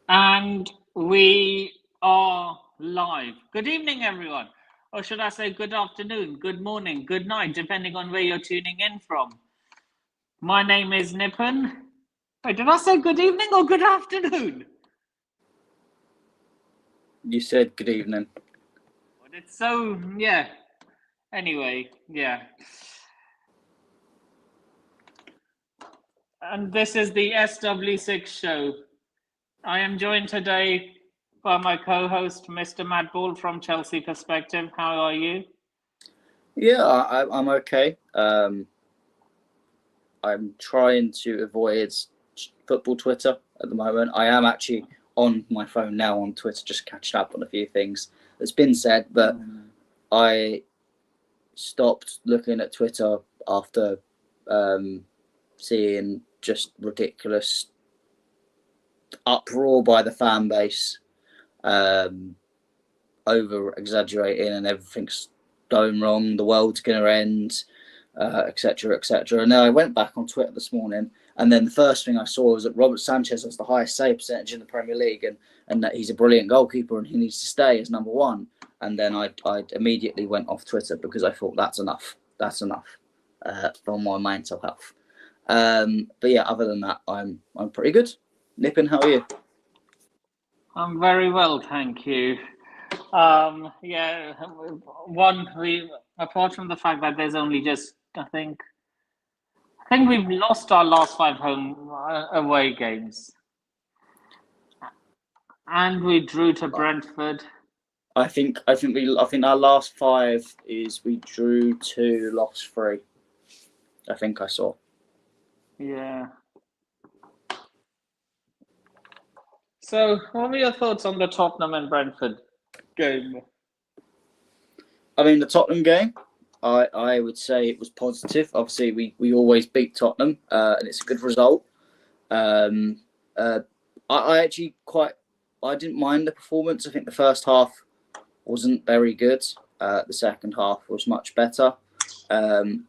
And we are live. Good evening, everyone. Or should I say good afternoon, good morning, good night, depending on where you're tuning in from. My name is Nippon. Wait, did I say good evening or good afternoon? You said good evening. But it's so, yeah. Anyway, yeah. And this is the SW6 Show. I am joined today by my co-host, Mr. Matt Ball from Chelsea Perspective. How are you? Yeah, I'm okay. I'm trying to avoid football Twitter at the moment. I am actually on my phone now on Twitter, just catching up on a few things that's been said, but I stopped looking at Twitter after seeing just ridiculous uproar by the fan base, over exaggerating and everything's going wrong, the world's going to end, etc., etc. And then I went back on Twitter this morning, and then the first thing I saw was that Robert Sanchez has the highest save percentage in the Premier League, and that he's a brilliant goalkeeper and he needs to stay as number one. And then I immediately went off Twitter because I thought that's enough for my mental health. But yeah, other than that, I'm pretty good. Nippon, how are you? I'm very well, thank you. Yeah, apart from the fact that there's only just, I think we've lost our last 5 home away games, and we drew to Brentford. I think our last 5 is we drew 2, lost 3. I think I saw. Yeah. So, what were your thoughts on the Tottenham and Brentford game? I mean, the Tottenham game, I would say it was positive. Obviously, we always beat Tottenham, and it's a good result. I didn't mind the performance. I think the first half wasn't very good. The second half was much better. And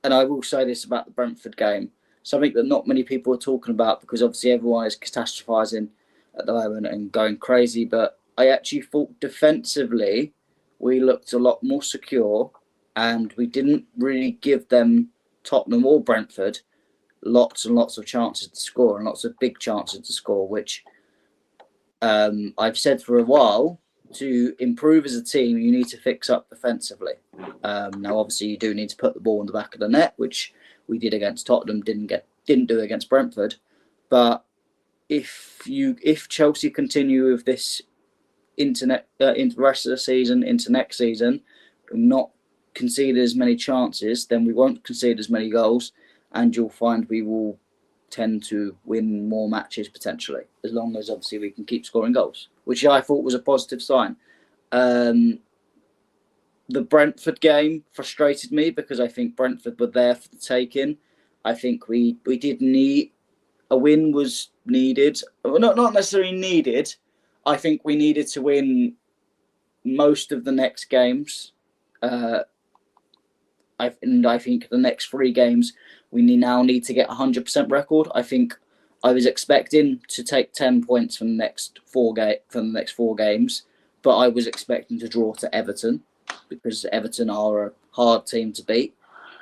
I will say this about the Brentford game, something that not many people are talking about because obviously everyone is catastrophising at the moment and going crazy. But I actually thought defensively we looked a lot more secure, and we didn't really give them, Tottenham or Brentford, lots and lots of chances to score and lots of big chances to score, which I've said for a while. To improve as a team, you need to fix up defensively. Now, obviously, you do need to put the ball in the back of the net, which we did against Tottenham, didn't do against Brentford. But if Chelsea continue with this into the rest of the season, into next season, not concede as many chances, then we won't concede as many goals, and you'll find we will tend to win more matches potentially, as long as obviously we can keep scoring goals, which I thought was a positive sign. The Brentford game frustrated me because I think Brentford were there for the taking. I think we did need a win, was needed. Well, not necessarily needed. I think we needed to win most of the next games. I think the next 3 games we now need to get a 100% record. I think I was expecting to take 10 points from the next 4 games, but I was expecting to draw to Everton because Everton are a hard team to beat,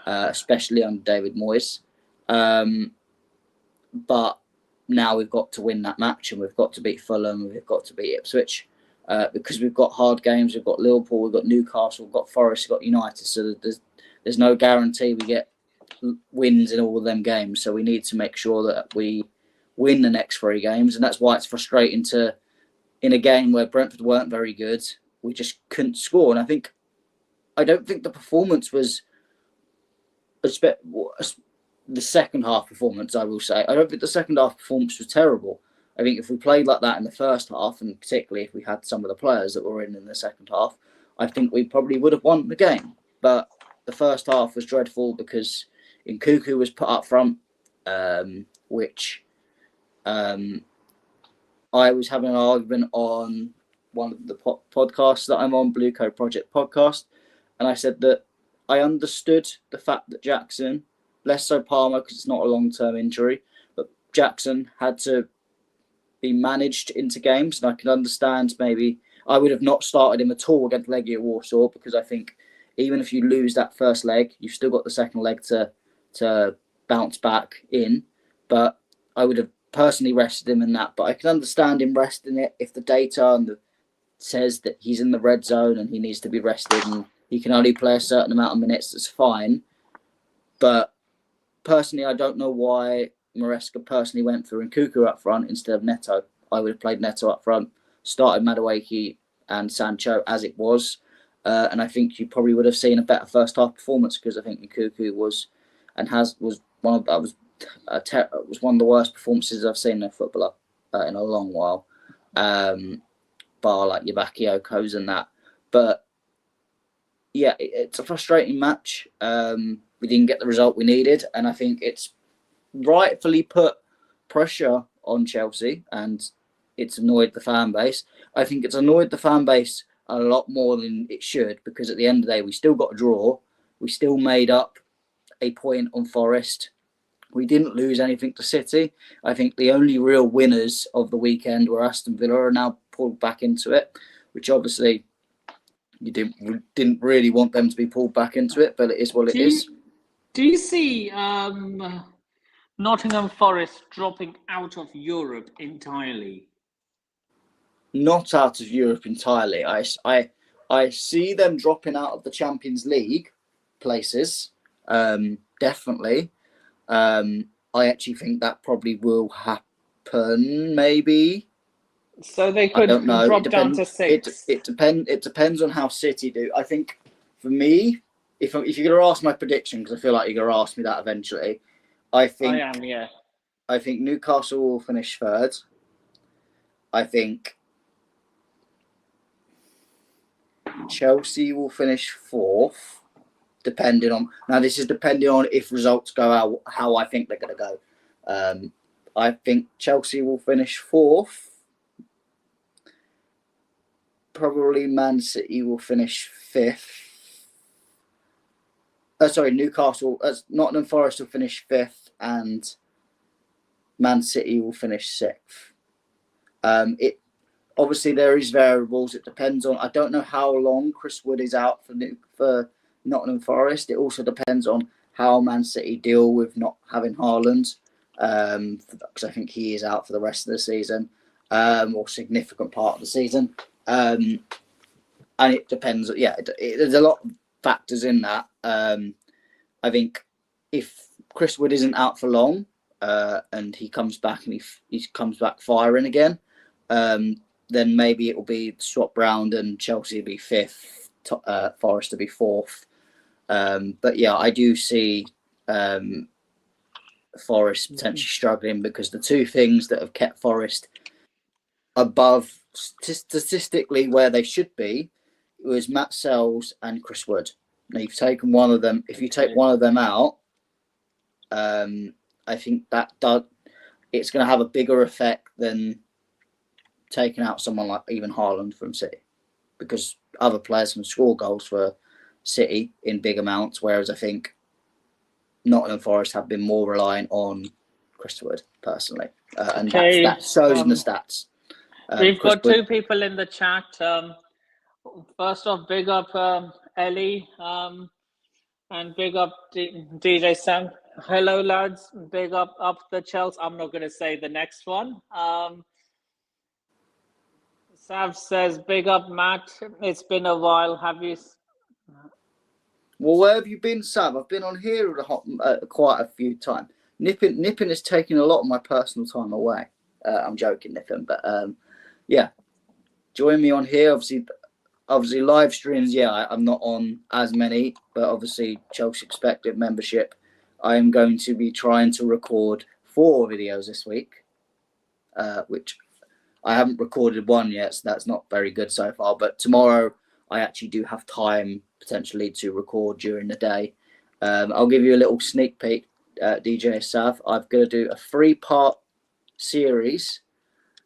especially under David Moyes. But now we've got to win that match, and we've got to beat Fulham, we've got to beat Ipswich. because we've got hard games. We've got Liverpool, we've got Newcastle, we've got Forest, we've got United. So there's no guarantee we get wins in all of them games. So we need to make sure that we win the next 3 games, and that's why it's frustrating to, in a game where Brentford weren't very good, we just couldn't score. And I don't think the performance was the second half performance, I will say. I don't think the second half performance was terrible. I think if we played like that in the first half, and particularly if we had some of the players that were in the second half, I think we probably would have won the game. But the first half was dreadful because Nkuku was put up front, which I was having an argument on one of the podcasts that I'm on, Blue Code Project podcast, and I said that I understood the fact that Jackson, less so Palmer because it's not a long-term injury, but Jackson had to be managed into games, and I can understand maybe I would have not started him at all against Legia Warsaw, because I think even if you lose that first leg, you've still got the second leg to bounce back in. But I would have personally rested him in that. But I can understand him resting it if the data says that he's in the red zone and he needs to be rested and he can only play a certain amount of minutes. That's fine. But personally, I don't know why Maresca personally went for Nkuku up front instead of Neto. I would have played Neto up front, started Madueke and Sancho as it was, and I think you probably would have seen a better first half performance, because I think Nkuku was one of the worst performances I've seen in a footballer in a long while, bar like your Bakayoko's and that. But yeah, it's a frustrating match. We didn't get the result we needed, and I think it's rightfully put pressure on Chelsea, and it's annoyed the fan base. I think it's annoyed the fan base a lot more than it should, because at the end of the day, we still got a draw. We still made up a point on Forest. We didn't lose anything to City. I think the only real winners of the weekend were Aston Villa, are now pulled back into it, which obviously you didn't really want them to be pulled back into it, but it is what it is. Do you see Nottingham Forest dropping out of Europe entirely? Not out of Europe entirely. I see them dropping out of the Champions League places, definitely. I actually think that probably will happen, maybe. So they could drop down to 6. It depends on how City do. I think, for me, if you're going to ask my prediction, because I feel like you're going to ask me that eventually, I am, yeah. I think Newcastle will finish 3rd. I think Chelsea will finish 4th, depending on... Now, this is depending on if results go out, how I think they're going to go. I think Chelsea will finish 4th. Probably Man City will finish 5th. Newcastle... Nottingham Forest will finish 5th, and Man City will finish 6th. Obviously, there is variables. It depends on... I don't know how long Chris Wood is out for Nottingham Forest. It also depends on how Man City deal with not having Haaland, because I think he is out for the rest of the season, or significant part of the season. And it depends. Yeah, there's a lot of factors in that. I think if Chris Wood isn't out for long, and he comes back and he comes back firing again, then maybe it will be swap round and Chelsea will be 5th, Forest to be 4th. But yeah, I do see Forest potentially struggling, because the two things that have kept Forest above statistically where they should be was Matt Sells and Chris Wood. Now, you've taken one of them. If you take one of them out, I think it's going to have a bigger effect than taking out someone like even Haaland from City, because other players can score goals for City in big amounts, whereas I think Nottingham Forest have been more reliant on Chris Wood, personally. And that shows in the stats. We've got 2 people in the chat. First off, big up Ellie, and big up DJ Sam. Hello, lads. Big up the Chelsea. I'm not going to say the next one. Sav says, big up, Matt. It's been a while. Have you? Well, where have you been, Sav? I've been on here quite a few times. Nippon is taking a lot of my personal time away. I'm joking, Nippon, but yeah, join me on here. Obviously live streams. Yeah, I'm not on as many, but obviously Chelsea Perspective membership. I am going to be trying to record 4 videos this week, which I haven't recorded one yet, so that's not very good so far. But tomorrow, I actually do have time potentially to record during the day. I'll give you a little sneak peek, DJ Sav. I'm going to do a 3-part series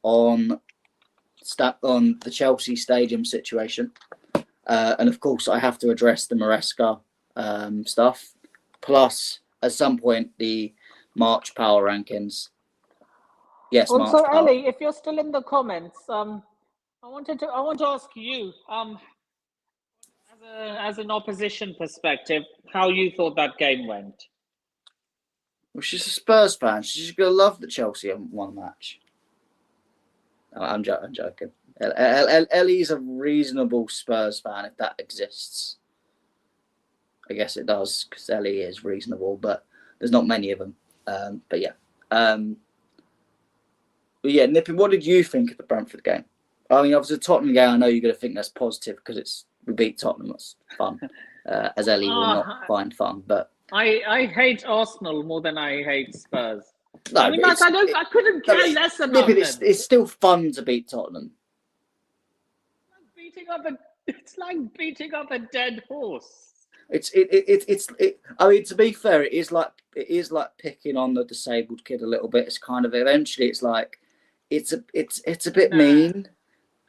on the Chelsea Stadium situation. And of course, I have to address the Maresca stuff. Plus, at some point, the March power rankings. Yes, Also, March power. Ellie, if you're still in the comments, I want to ask you, as an opposition perspective, how you thought that game went. Well, she's a Spurs fan. She's going to love that Chelsea haven't won a match. I'm joking. Ellie's a reasonable Spurs fan, if that exists. I guess it does, because Ellie is reasonable, but there's not many of them. But yeah. Nippy, what did you think of the Brentford game? I mean, obviously, the Tottenham game, I know you're going to think that's positive because we beat Tottenham. That's fun, as Ellie will not find fun. But I hate Arsenal more than I hate Spurs. No, I mean, I couldn't care less about them. It's still fun to beat Tottenham. It's like beating up a dead horse. I mean, to be fair, it is like picking on the disabled kid a little bit. It's kind of eventually, it's like it's a bit mean.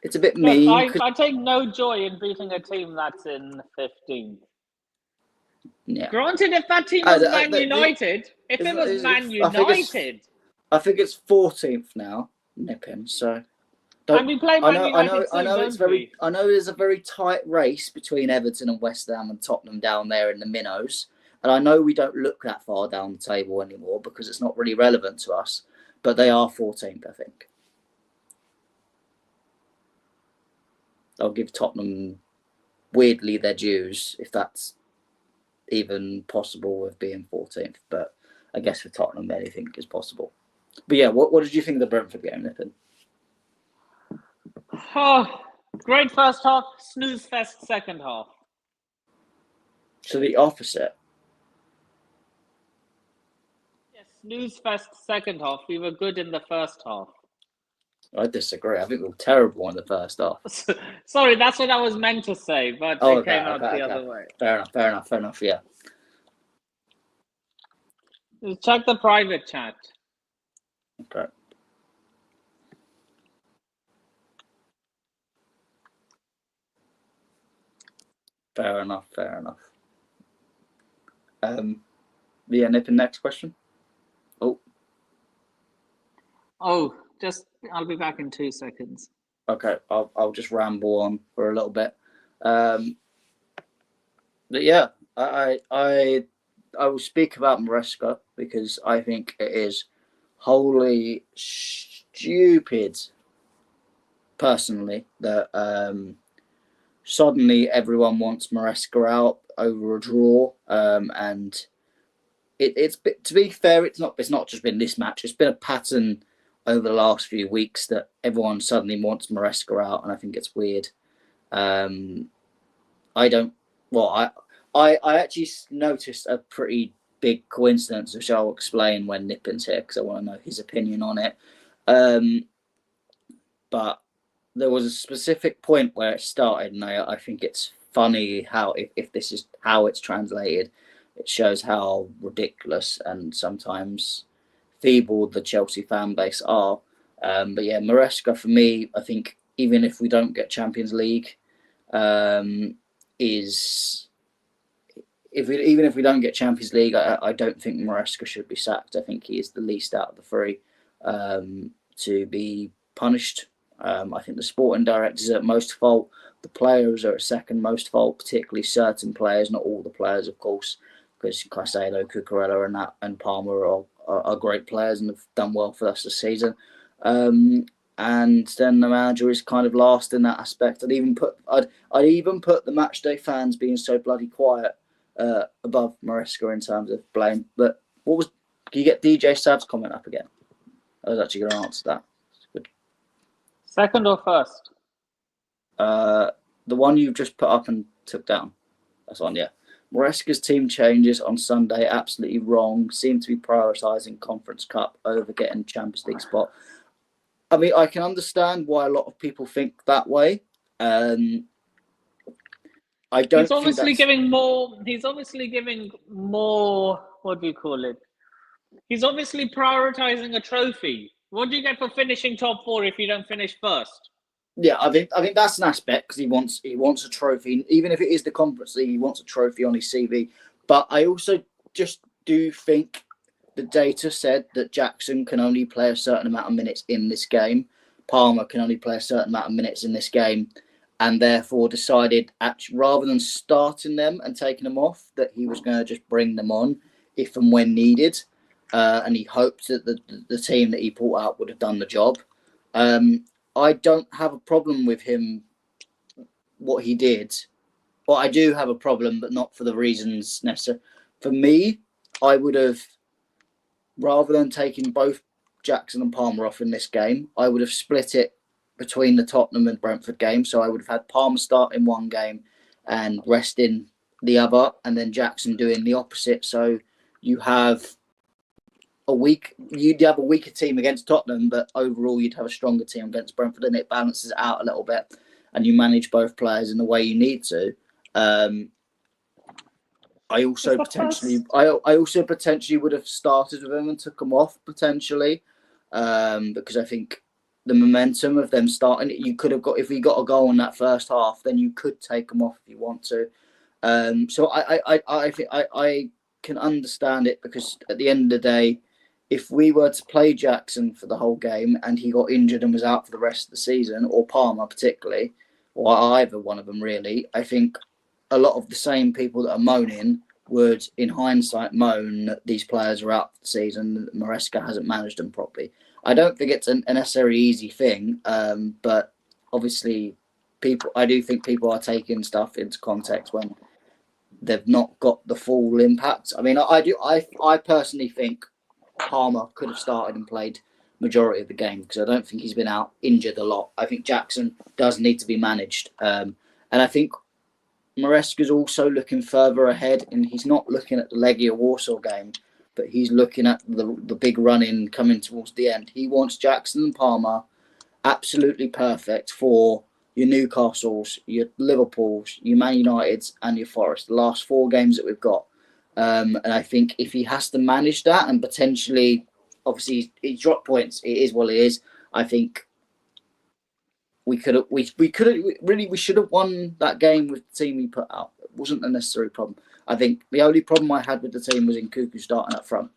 It's a bit mean. I take no joy in beating a team that's in 15th. Yeah. Granted, if that team was Man United, if it was Man United, I think it's 14th now, Nippon. So. And we play Man United I know there's a very tight race between Everton and West Ham and Tottenham down there in the minnows, and I know we don't look that far down the table anymore because it's not really relevant to us. But they are 14th, I think. I'll give Tottenham weirdly their dues if that's even possible with being 14th. But I guess for Tottenham, anything is possible. But yeah, what did you think of the Brentford game, Nippon? Oh, great first half, snooze fest second half. So the opposite. Yes, snooze fest second half. We were good in the first half. I disagree. I think we were terrible in the first half. Sorry, that's what I was meant to say, but it came out the other way. Fair enough, yeah. Check the private chat. Okay. Fair enough. Yeah, Nippon, next question. I'll be back in 2 seconds. Okay, I'll just ramble on for a little bit. But yeah, I will speak about Maresca because I think it is wholly stupid, personally, that suddenly everyone wants Maresca out over a draw, and it's to be fair, it's not just been this match. It's been a pattern over the last few weeks that everyone suddenly wants Maresca out, and I think it's weird. I actually noticed a pretty big coincidence, which I'll explain when Nippon's here because I want to know his opinion on it. But there was a specific point where it started, and I think it's funny how, if this is how it's translated, it shows how ridiculous and sometimes feeble the Chelsea fan base are. But yeah, Maresca for me, I think even if we don't get Champions League, even if we don't get Champions League, I don't think Maresca should be sacked. I think he is the least out of the three to be punished. I think the sporting directors are at most fault. The players are at second most fault, particularly certain players, not all the players, of course, because Caicedo, Cucurella and Palmer are great players and have done well for us this season. and then the manager is kind of last in that aspect. I'd even put the matchday fans being so bloody quiet above Maresca in terms of blame. But can you get DJ Sav's comment up again? I was actually going to answer that. Good. Second or first? The one you've just put up and took down. That's on, yeah. Maresca's team changes on Sunday, absolutely wrong. Seem to be prioritising Conference Cup over getting Champions League spot. I mean, I can understand why a lot of people think that way. I don't. He's obviously giving more. He's obviously giving more. What do you call it? He's obviously prioritizing a trophy. What do you get for finishing top 4 if you don't finish first? Yeah, I think that's an aspect because he wants a trophy, even if it is the Conference League. He wants a trophy on his CV. But I also just do think the data said that Jackson can only play a certain amount of minutes in this game. Palmer can only play a certain amount of minutes in this game, and therefore decided, rather than starting them and taking them off, that he was going to just bring them on if and when needed. And he hoped that the team that he brought out would have done the job. I don't have a problem with him, what he did. Well, I do have a problem, but not for the reasons necessary. For me, I would have, rather than taking both Jackson and Palmer off in this game, I would have split it between the Tottenham and Brentford game. So I would have had Palmer start in one game and rest in the other, and then Jackson doing the opposite. So you'd have a weaker team against Tottenham, but overall you'd have a stronger team against Brentford, and it balances it out a little bit, and you manage both players in the way you need to. I also potentially would have started with them and took them off potentially, because I think the momentum of them starting, you could have got, if we got a goal in that first half, then you could take them off if you want to. So I think I can understand it, because at the end of the day, if we were to play Jackson for the whole game and he got injured and was out for the rest of the season, or Palmer particularly, or either one of them really, I think a lot of the same people that are moaning would, in hindsight, moan that these players are out for the season, that Maresca hasn't managed them properly. I don't think it's a necessarily easy thing, but obviously I do think people are taking stuff into context when they've not got the full impact. I mean, I personally think Palmer could have started and played majority of the game, because I don't think he's been out injured a lot. I think Jackson does need to be managed, and I think Maresca's also looking further ahead, and he's not looking at the Legia Warsaw game, but he's looking at the big run-in coming towards the end. He wants Jackson and Palmer absolutely perfect for your Newcastles, your Liverpools, your Man Uniteds, and your Forest, the last 4 games that we've got. And I think if he has to manage that, and potentially, obviously, he's dropped points, it is what it is. I think we should have won that game with the team we put out. It wasn't a necessary problem. I think the only problem I had with the team was in Cuckoo starting up front.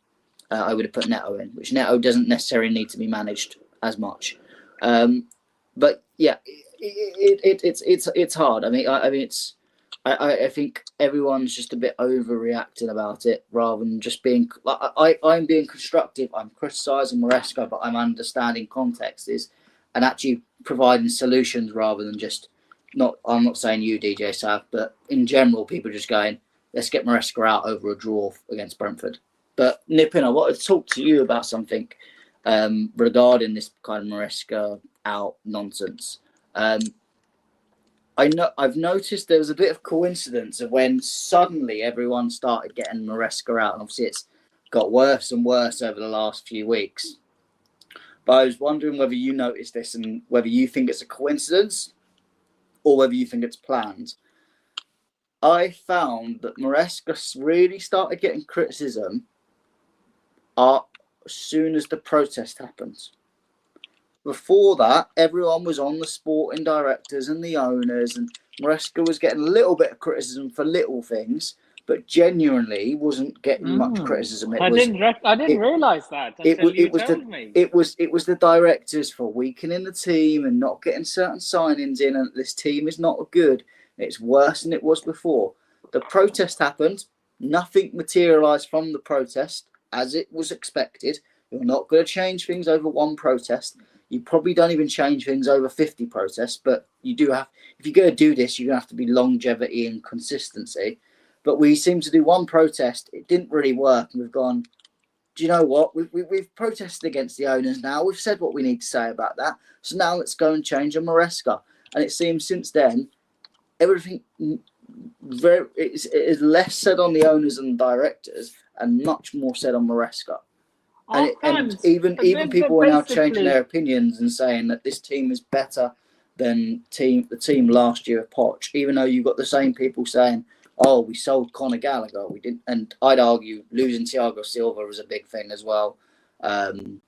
I would have put Neto in, which Neto doesn't necessarily need to be managed as much. But yeah, it's hard. I mean, I think everyone's just a bit overreacting about it, rather than just being. I'm being constructive. I'm criticising Maresca, but I'm understanding context and actually providing solutions rather than just not. I'm not saying you, DJ Sav, but in general, people just going, let's get Maresca out over a draw against Brentford. But Nipin, I wanted to talk to you about something regarding this kind of Maresca out nonsense. I've noticed there was a bit of coincidence of when suddenly everyone started getting Maresca out, and obviously it's got worse and worse over the last few weeks. But I was wondering whether you noticed this and whether you think it's a coincidence or whether you think it's planned. I found that Maresca really started getting criticism as soon as the protest happened. Before that, everyone was on the sporting directors and the owners, and Maresca was getting a little bit of criticism for little things, but genuinely wasn't getting much criticism. I didn't realise that until you told me. It was the directors for weakening the team and not getting certain signings in, and this team is not good. It's worse than it was before. The protest happened. Nothing materialised from the protest as it was expected. You're not going to change things over one protest. You probably don't even change things over 50 protests, but you do have, if you're going to do this, you're going to have to be longevity and consistency. But we seem to do one protest, it didn't really work, and we've gone, do you know what? We've protested against the owners now. We've said what we need to say about that. So now let's go and change on Maresca. And it seems since then, everything it is less said on the owners and directors and much more said on Maresca. And even people are now changing their opinions and saying that this team is better than the team last year of Poch, even though you've got the same people saying, oh, we sold Conor Gallagher. We didn't, and I'd argue losing Thiago Silva was a big thing as well. Conor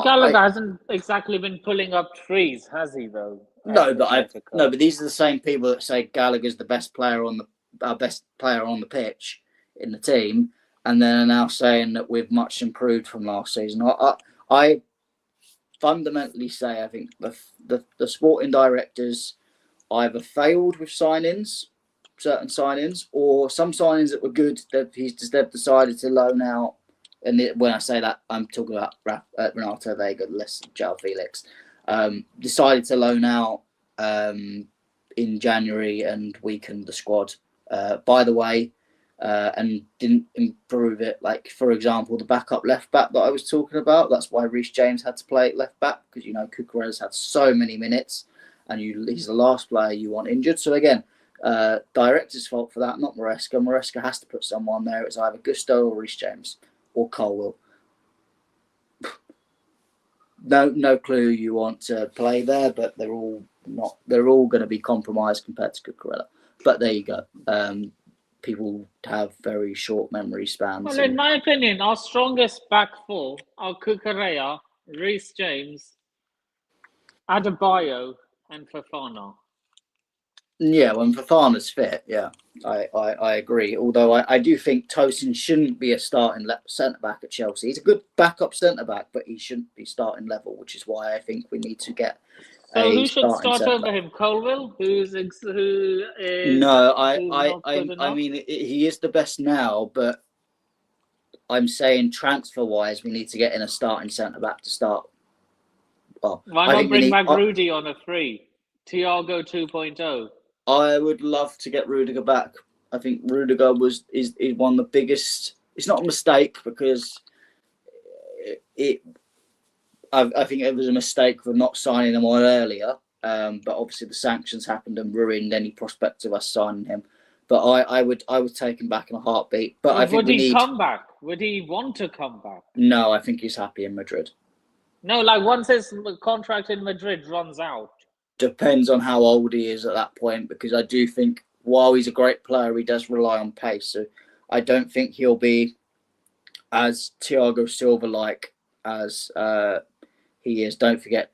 Gallagher hasn't exactly been pulling up trees, has he? Though but these are the same people that say Gallagher's the best player on the pitch in the team, and then are now saying that we've much improved from last season. I fundamentally say I think the sporting directors either failed with certain signings, or some signings that were good that they've decided to loan out. And when I say that, I'm talking about Renato Vega, less João Felix. Decided to loan out in January and weakened the squad. By the way, and didn't improve it. Like, for example, the backup left back that I was talking about. That's why Reece James had to play left back, because Cucurella's had so many minutes, and he's the last player you want injured. So again, director's fault for that, not Maresca. Maresca has to put someone there. It's either Gusto or Reece James or Colwill. No clue who you want to play there, but they're all going to be compromised compared to Cucurella. But there you go. People have very short memory spans. Well, in my opinion, our strongest back four are Cucurella, Reece James, Adebayo, and Fofana. Yeah, when Fofana's fit, yeah, I agree. Although I do think Tosin shouldn't be a starting centre back at Chelsea. He's a good backup centre back, but he shouldn't be starting level, which is why I think we need to get. So who should start over him? Colwill, who is no, I mean he is the best now, but I'm saying transfer wise, we need to get in a starting centre back to start. Well, why not bring back Rudy on a free? Thiago 2.0. I would love to get Rudiger back. I think Rudiger is one of the biggest. It's not a mistake because I think it was a mistake for not signing him on earlier. But obviously the sanctions happened and ruined any prospect of us signing him. But I would take him back in a heartbeat. But I think would he come back? Would he want to come back? No, I think he's happy in Madrid. No, like once his contract in Madrid runs out. Depends on how old he is at that point, because I do think while he's a great player, he does rely on pace. So I don't think he'll be as Thiago Silva like as he is. Don't forget,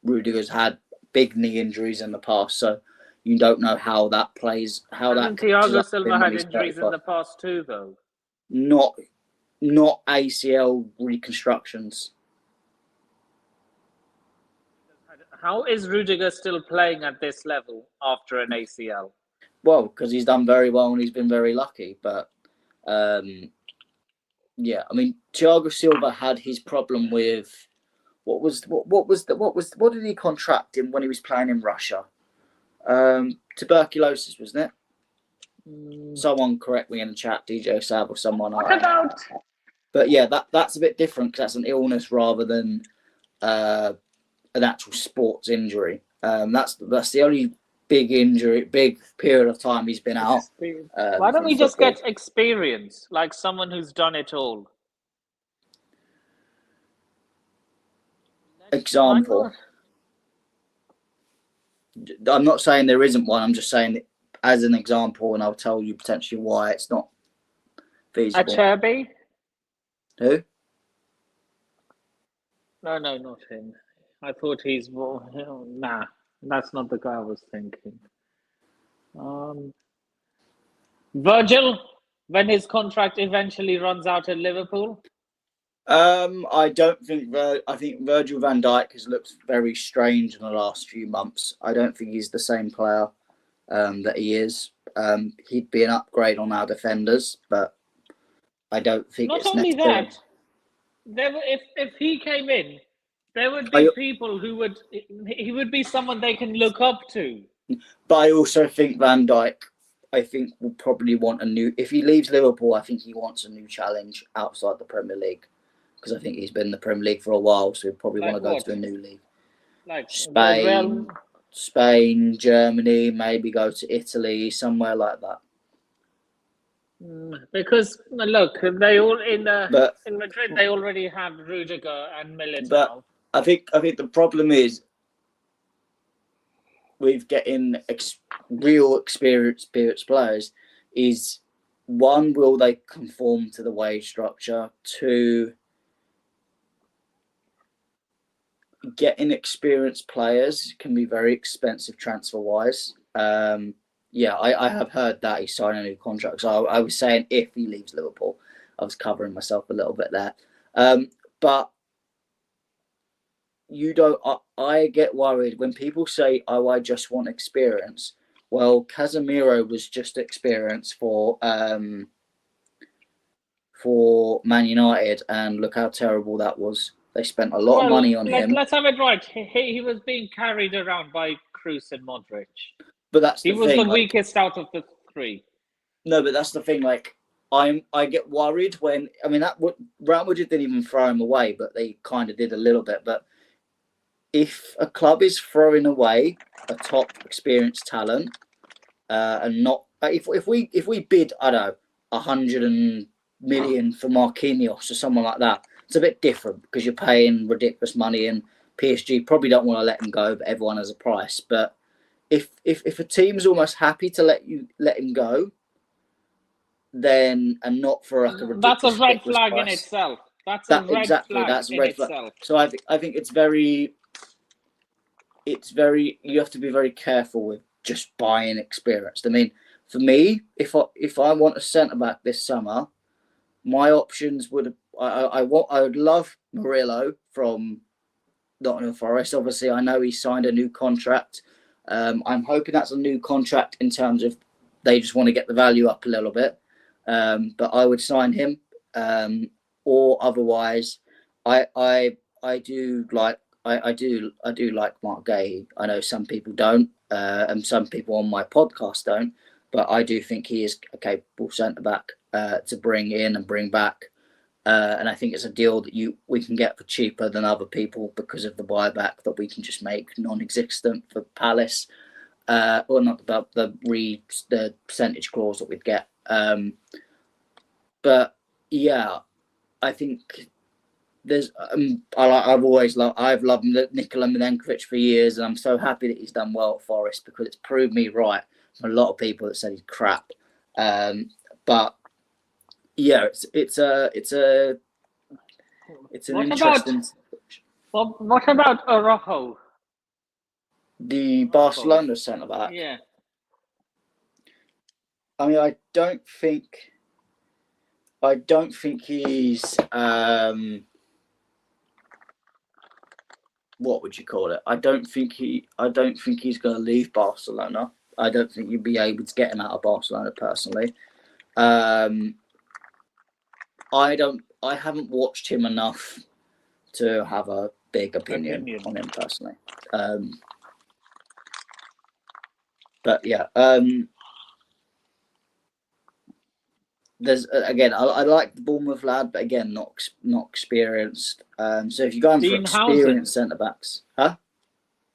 Rudiger's had big knee injuries in the past, so you don't know how that plays. Thiago Silva had injuries in the past too, though. Not ACL reconstructions. How is Rudiger still playing at this level after an ACL? Well, because he's done very well and he's been very lucky. But yeah, I mean, Thiago Silva had his problem with what did he contract him when he was playing in Russia? Tuberculosis, wasn't it? Someone correct me in the chat, DJ Sab or someone. What about? But yeah, that's a bit different because that's an illness rather than an actual sports injury. That's the only big period of time he's been out. Why don't we just get experience, like someone who's done it all? Example. I'm not saying there isn't one. I'm just saying it as an example, and I'll tell you potentially why it's not feasible. Acerbi? Who? No, not him. I thought he's more. Nah, that's not the guy I was thinking. Virgil, when his contract eventually runs out at Liverpool? I don't think. I think Virgil van Dijk has looked very strange in the last few months. I don't think he's the same player that he is. He'd be an upgrade on our defenders, but I don't think Not it's only necessary. that, if he came in, there would be people he would be someone they can look up to. But I also think Van Dijk, I think, will probably want a new. If he leaves Liverpool, I think he wants a new challenge outside the Premier League, because I think he's been in the Premier League for a while, so he'd probably want to go to a new league. Like Spain, Germany, maybe go to Italy, somewhere like that. Because look, they all in Madrid they already have Rudiger and Militao. But I think the problem is with getting real experienced players is, one, will they conform to the wage structure? Two, getting experienced players can be very expensive transfer wise. I have heard that he's signing a new contract. So I was saying if he leaves Liverpool, I was covering myself a little bit there. But you don't. I get worried when people say, "Oh, I just want experience." Well, Casemiro was just experience for Man United, and look how terrible that was. They spent a lot of money on him. Let's have it right. He was being carried around by Kroos and Modric. But that's the thing. He was the weakest out of the three. No, but that's the thing. Like, I get worried when Real Madrid didn't even throw him away, but they kind of did a little bit. But if a club is throwing away a top experienced talent, and not if we bid, I don't know, 100 million for Marquinhos or someone like that, it's a bit different because you're paying ridiculous money, and PSG probably don't want to let him go, but everyone has a price. But if a team's almost happy to let him go, then, and not for like a ridiculous, that's a red flag price, in itself. That's a red flag. So I think it's very. You have to be very careful with just buying experience. I mean, for me, if I want a centre back this summer, my options would. I would love Murillo from Nottingham Forest. Obviously, I know he signed a new contract. I'm hoping that's a new contract in terms of they just want to get the value up a little bit. But I would sign him. Or otherwise, I do like Mark Gahey. I know some people don't, and some people on my podcast don't. But I do think he is a capable centre back to bring in and bring back. And I think it's a deal that we can get for cheaper than other people because of the buyback that we can just make non-existent for Palace, or not about the percentage clause that we'd get. But yeah, I think there's. I've loved Nikola Milenkovic for years, and I'm so happy that he's done well at Forest because it's proved me right from a lot of people that said he's crap. But yeah, it's an interesting. What about Araujo? The Barcelona centre back. Yeah. I mean, I don't think he's what would you call it? I don't think he's going to leave Barcelona. I don't think you'd be able to get him out of Barcelona personally. I haven't watched him enough to have a big opinion on him personally. But yeah, there's again, I like the Bournemouth lad, but again, not experienced. So if you're going for experienced centre backs, huh?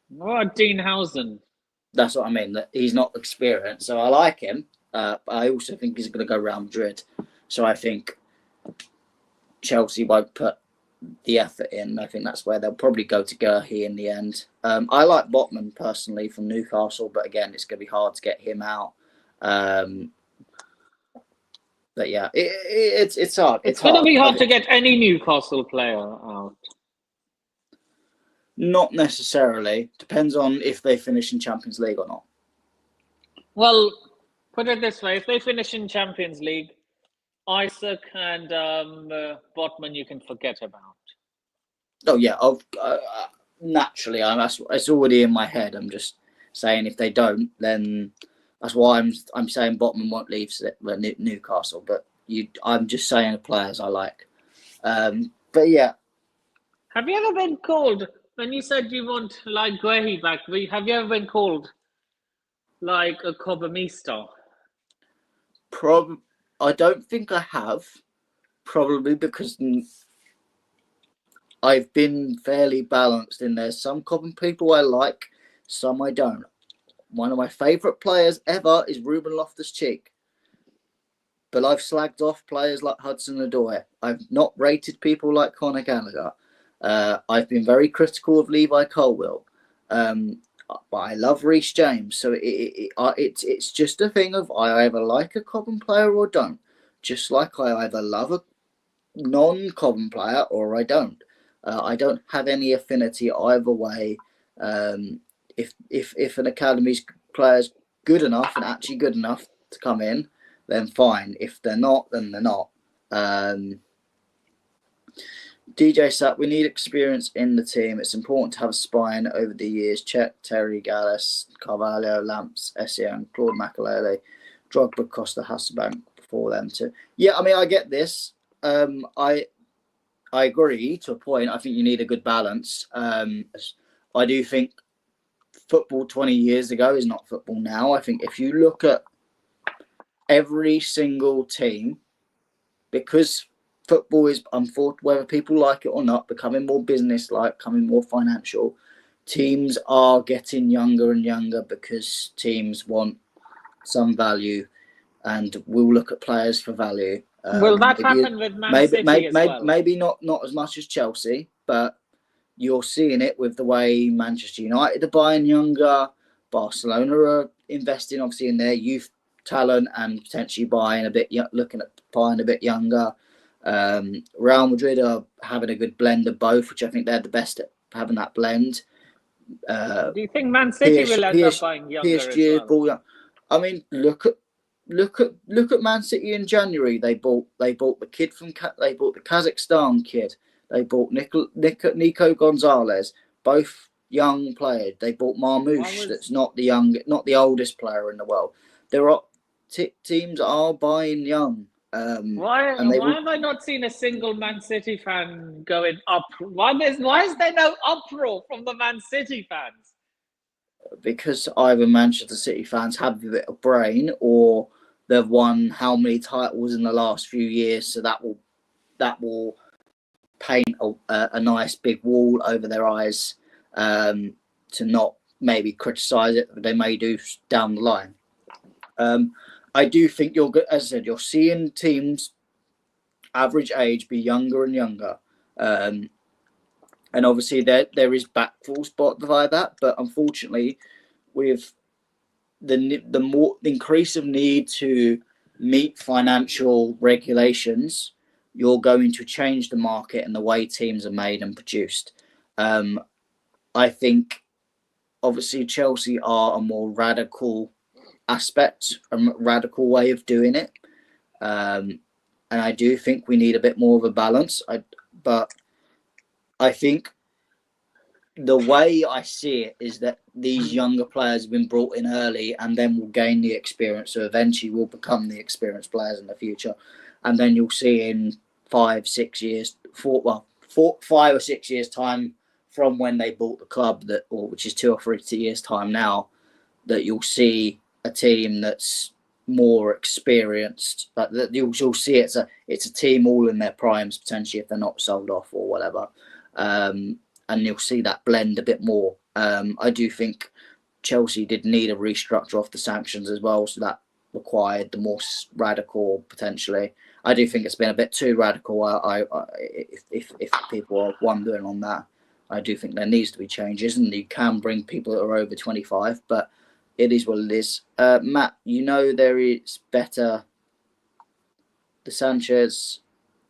What about Dean Housen? That's what I mean. That he's not experienced, so I like him. But I also think he's going to go Real Madrid. So I think Chelsea won't put the effort in. I think that's where they'll probably go to Gurhey in the end. I like Botman personally from Newcastle, but again, it's going to be hard to get him out. But yeah, it's hard. It's going to be hard to get any Newcastle player out. Not necessarily. Depends on if they finish in Champions League or not. Well, put it this way: if they finish in Champions League, Isaac and Botman you can forget about. Oh yeah, naturally, it's already in my head. I'm just saying if they don't, then that's why I'm saying Botman won't leave Newcastle. But I'm just saying the players I like. But yeah, Have you ever been called when you said you want like Guehi back? Have you ever been called like a Cobamista? I don't think I have. Probably because I've been fairly balanced in there. Some Cobham people I like, some I don't. One of my favourite players ever is Ruben Loftus-Cheek. But I've slagged off players like Hudson-Odoi. I've not rated people like Conor Gallagher. I've been very critical of Levi Colwill. But I love Reece James. So it's just a thing of I either like a Cobham player or don't. Just like I either love a non-Cobham player or I don't. I don't have any affinity either way. If an academy's player's good enough and actually good enough to come in, then fine. If they're not, then they're not. DJ Sap, we need experience in the team. It's important to have a spine over the years. Chet, Terry, Gallus, Carvalho, Lamps, Essien, Claude Makalele, Drogba, Costa, Hasselbank before them too. Yeah, I mean, I get this. I agree to a point. I think you need a good balance. I do think football 20 years ago is not football now. I think if you look at every single team, because football is, unfortunately, whether people like it or not, becoming more business-like, becoming more financial, teams are getting younger and younger because teams want some value and will look at players for value. Will that happen with Man City as well? Maybe not as much as Chelsea, but you're seeing it with the way Manchester United are buying younger, Barcelona are investing obviously in their youth talent and potentially buying a bit, looking at buying a bit younger. Real Madrid are having a good blend of both, which I think they're the best at having that blend. Do you think Man City will end up buying younger PSG as well? I mean, look at Man City in January. They bought the kid they bought the Kazakhstan kid. They bought Nico Gonzalez, both young players. They bought Marmoush, that's not the oldest player in the world. There are teams are buying young. Why have I not seen a single Man City fan going up? Why is there no uproar from the Man City fans? Because either Manchester City fans have a bit of brain, or they've won how many titles in the last few years, so that will paint a nice big wall over their eyes to not maybe criticise it, but they may do down the line. I do think as I said, you're seeing teams average age be younger and younger. And obviously there is backfalls by that, but unfortunately with the increase of need to meet financial regulations, you're going to change the market and the way teams are made and produced. I think obviously Chelsea are a more radical aspect, a radical way of doing it. And I do think we need a bit more of a balance. But I think the way I see it is that these younger players have been brought in early and then will gain the experience. So eventually will become the experienced players in the future. And then you'll see in 5 or 6 years time from when they bought the club, which is 2 or 3 years time now, that you'll see a team that's more experienced. That you'll see it's a team all in their primes potentially if they're not sold off or whatever. And you'll see that blend a bit more. I do think Chelsea did need a restructure off the sanctions as well, so that required the more radical potentially. I do think it's been a bit too radical. If people are wondering on that, I do think there needs to be changes, and you can bring people that are over 25, but it is what it is. Matt, there is better. The Sanchez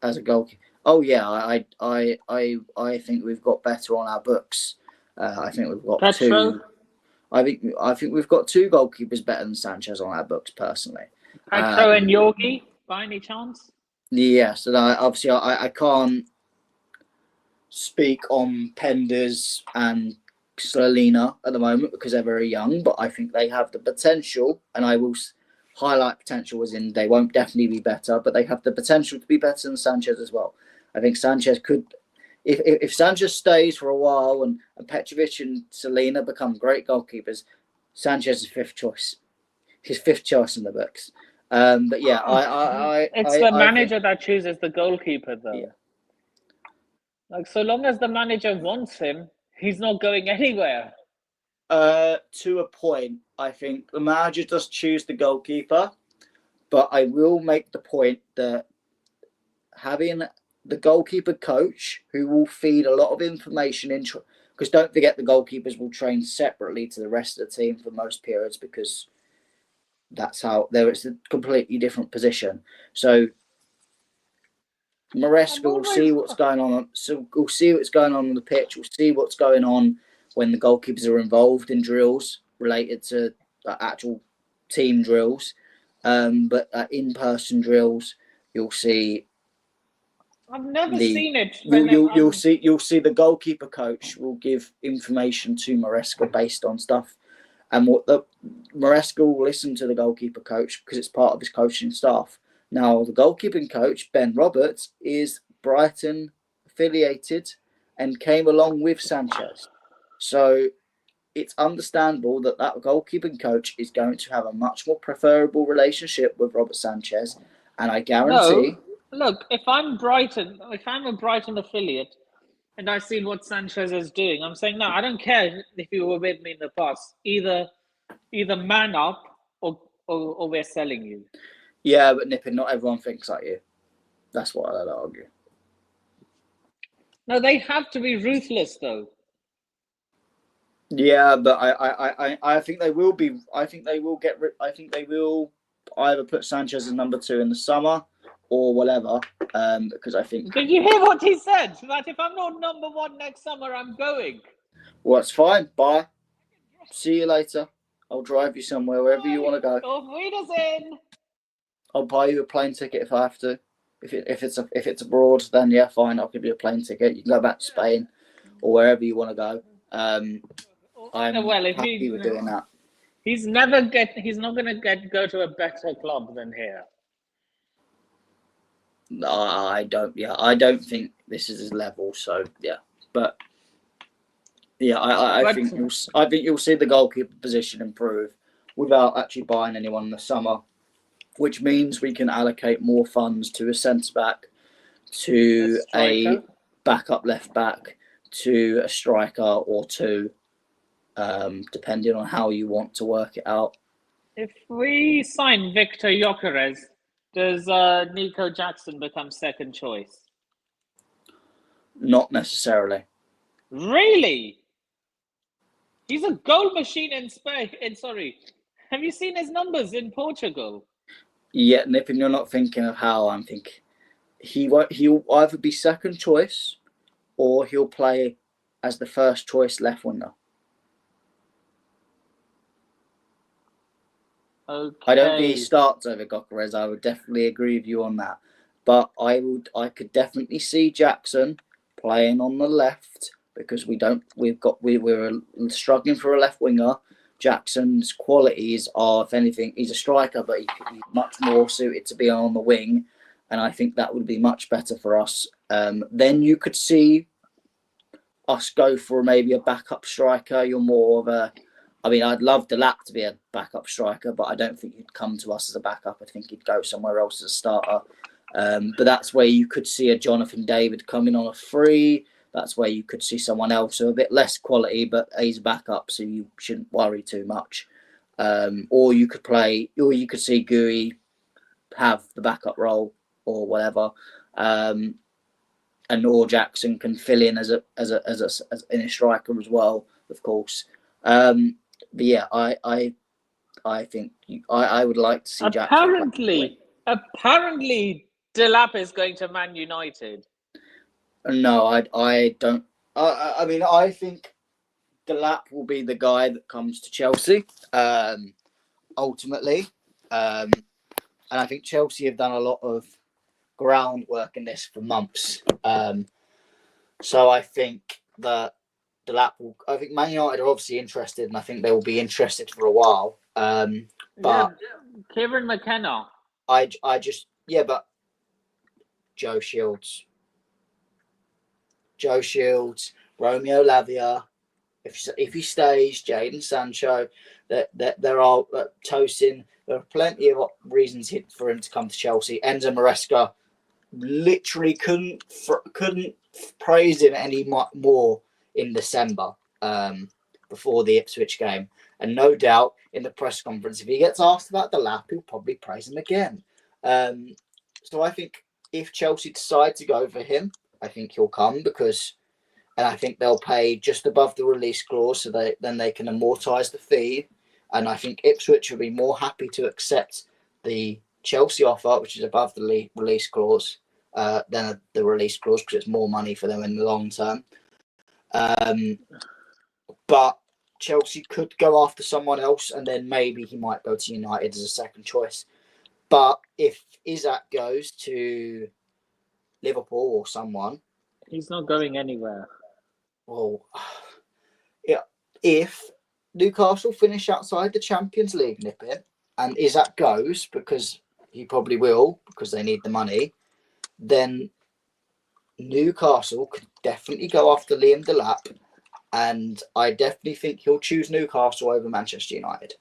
as a goalkeeper. Oh yeah, I think we've got better on our books. I think we've got Petro? two. I think we've got 2 goalkeepers better than Sanchez on our books personally. Petro and Yorgi, by any chance? Yeah, so obviously I can't speak on Penders and Slolina at the moment because they're very young, but I think they have the potential, and I will highlight potential as in they won't definitely be better, but they have the potential to be better than Sanchez as well. I think Sanchez could, if Sanchez stays for a while and Petrovic and Selena become great goalkeepers, Sanchez is fifth choice. His fifth choice in the books. But yeah, it's the I manager think, that chooses the goalkeeper, though. Yeah. Like, so long as the manager wants him, he's not going anywhere. To a point, I think the manager does choose the goalkeeper, but I will make the point that having the goalkeeper coach who will feed a lot of information into, because don't forget the goalkeepers will train separately to the rest of the team for most periods, because that's how it's a completely different position. So Maresca will see what's going on. So we'll see what's going on the pitch. We'll see what's going on when the goalkeepers are involved in drills related to actual team drills. But in-person drills, you'll see. I've never seen it. You'll see the goalkeeper coach will give information to Maresca based on stuff, and what the Maresca will listen to the goalkeeper coach because it's part of his coaching staff. Now, the goalkeeping coach, Ben Roberts, is Brighton affiliated and came along with Sanchez. So it's understandable that goalkeeping coach is going to have a much more preferable relationship with Robert Sanchez. And I guarantee... No, look, if I'm a Brighton affiliate and I see what Sanchez is doing, I'm saying, no, I don't care if you were with me in the past. Either man up or we're selling you. Yeah, but Nippin, not everyone thinks like you. That's what I'd argue. No, they have to be ruthless, though. Yeah, but I think they will be. I think they will either put Sanchez as number 2 in the summer or whatever. Because I think. Did you hear what he said? That if I'm not number 1 next summer, I'm going. Well, that's fine. Bye. See you later. I'll drive you somewhere, wherever you want to go. Auf Wiedersehen. I'll buy you a plane ticket if I have to. If it's abroad, then yeah, fine. I'll give you a plane ticket. You can go back to Spain or wherever you want to go. I'm happy with doing that. He's not going to go to a better club than here. No, I don't. Yeah, I don't think this is his level. So yeah, but yeah, I think you'll see the goalkeeper position improve without actually buying anyone in the summer, which means we can allocate more funds to a centre back, to a backup left back, to a striker or two, depending on how you want to work it out. If we sign Victor Gyökeres, does Nico Jackson become second choice? Not necessarily. Really? He's a goal machine in Spain. Have you seen his numbers in Portugal? Yeah, Nippin, you're not thinking of how I'm thinking. He'll either be second choice or he'll play as the first choice left winger. Okay. I don't think he starts over Gyökeres. I would definitely agree with you on that. But I could definitely see Jackson playing on the left because we're struggling for a left winger. Jackson's qualities are, if anything, he's a striker, but he's much more suited to be on the wing, and I think that would be much better for us. Then you could see us go for maybe a backup striker. You're more of a... I mean, I'd love Delap to be a backup striker, but I don't think he'd come to us as a backup. I think he'd go somewhere else as a starter. But that's where you could see a Jonathan David coming on a free. That's where you could see someone else who a bit less quality, but he's a backup, so you shouldn't worry too much. Or you could see Gui have the backup role or whatever, and or Jackson can fill in as in a striker as well, of course. But yeah, I think I would like to see Jackson. Apparently, Delap is going to Man United. No, I don't. I mean, I think Delap will be the guy that comes to Chelsea, ultimately. And I think Chelsea have done a lot of groundwork in this for months. So I think that Delap will. I think Man United are obviously interested, and I think they will be interested for a while. But Kieran McKenna. but Joe Shields. Joe Shields, Romeo Lavia. If he stays, Jadon Sancho, there are Tosin. There are plenty of reasons for him to come to Chelsea. Enzo Maresca literally couldn't praise him any more in December before the Ipswich game. And no doubt in the press conference, if he gets asked about the lap, he'll probably praise him again. So I think if Chelsea decide to go for him, I think he'll come and I think they'll pay just above the release clause so then they can amortise the fee. And I think Ipswich will be more happy to accept the Chelsea offer, which is above the release clause, than the release clause because it's more money for them in the long term. But Chelsea could go after someone else, and then maybe he might go to United as a second choice. But if Isak goes to Liverpool or someone, he's not going anywhere. Well, yeah, if Newcastle finish outside the Champions League nipping, and Isak goes, because he probably will, because they need the money, then Newcastle could definitely go after Liam Delap, and I definitely think he'll choose Newcastle over Manchester United.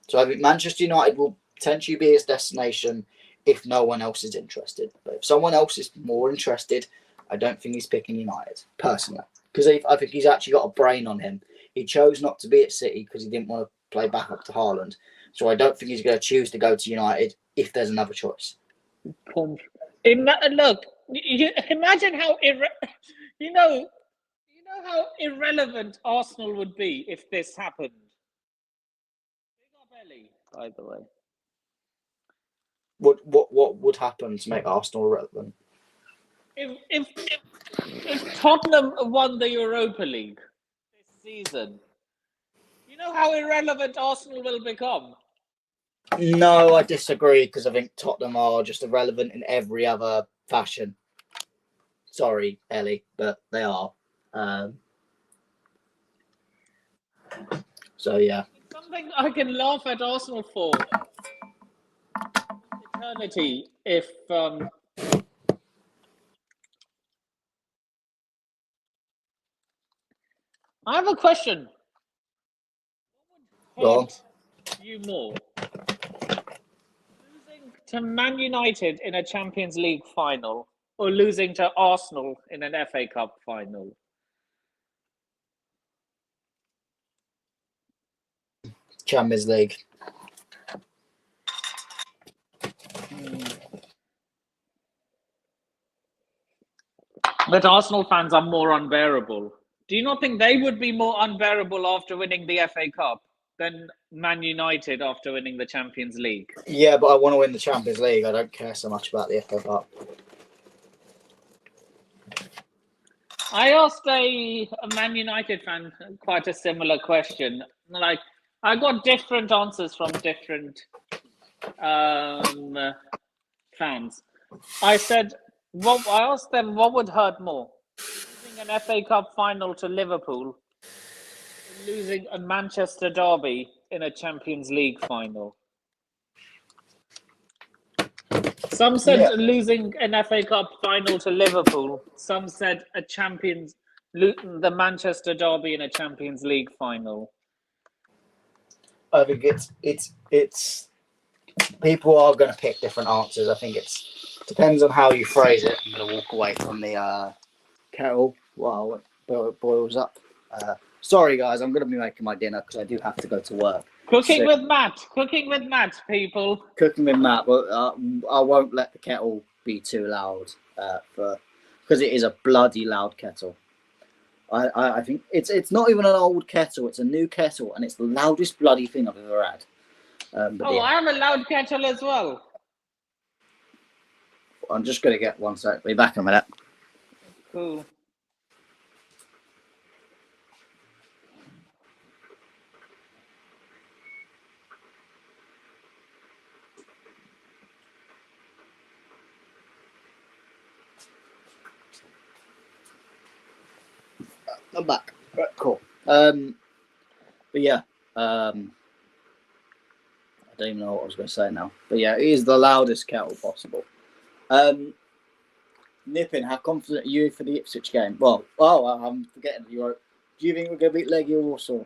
So I think Manchester United will potentially be his destination if no one else is interested. But if someone else is more interested, I don't think he's picking United, personally. Because I think he's actually got a brain on him. He chose not to be at City because he didn't want to play back up to Haaland. So I don't think he's going to choose to go to United if there's another choice. Look, imagine how how irrelevant Arsenal would be if this happened. Big up Ellie, by the way. What would happen to make Arsenal relevant? If Tottenham won the Europa League this season, you know how irrelevant Arsenal will become? No, I disagree because I think Tottenham are just irrelevant in every other fashion. Sorry, Ellie, but they are. So, yeah. It's something I can laugh at Arsenal for eternity if... I have a question. What would hurt you more? Losing to Man United in a Champions League final or losing to Arsenal in an FA Cup final? Champions League. But Arsenal fans are more unbearable. Do you not think they would be more unbearable after winning the FA Cup than Man United after winning the Champions League? Yeah, but I want to win the Champions League. I don't care so much about the FA Cup. I asked a Man United fan quite a similar question. Like, I got different answers from different fans. I asked them what would hurt more, losing an FA Cup final to Liverpool, or losing a Manchester derby in a Champions League final. Some said losing an FA Cup final to Liverpool. Some said the Manchester derby in a Champions League final. I think it's people are going to pick different answers. I think it depends on how you phrase it. I'm going to walk away from the kettle while it boils up. Sorry, guys, I'm going to be making my dinner because I do have to go to work. Cooking with Matt, people. Cooking with Matt, but I won't let the kettle be too loud because it is a bloody loud kettle. I think it's not even an old kettle; it's a new kettle, and it's the loudest bloody thing I've ever had. I have a loud kettle as well. I'm just going to get one sec. Be back in a minute. Cool. I'm back. Right, cool. But yeah, I don't even know what I was going to say now. But yeah, it is the loudest kettle possible. Nippin, how confident are you for the Ipswich game? Well, I'm forgetting. Do you think we're going to beat Legia Warsaw?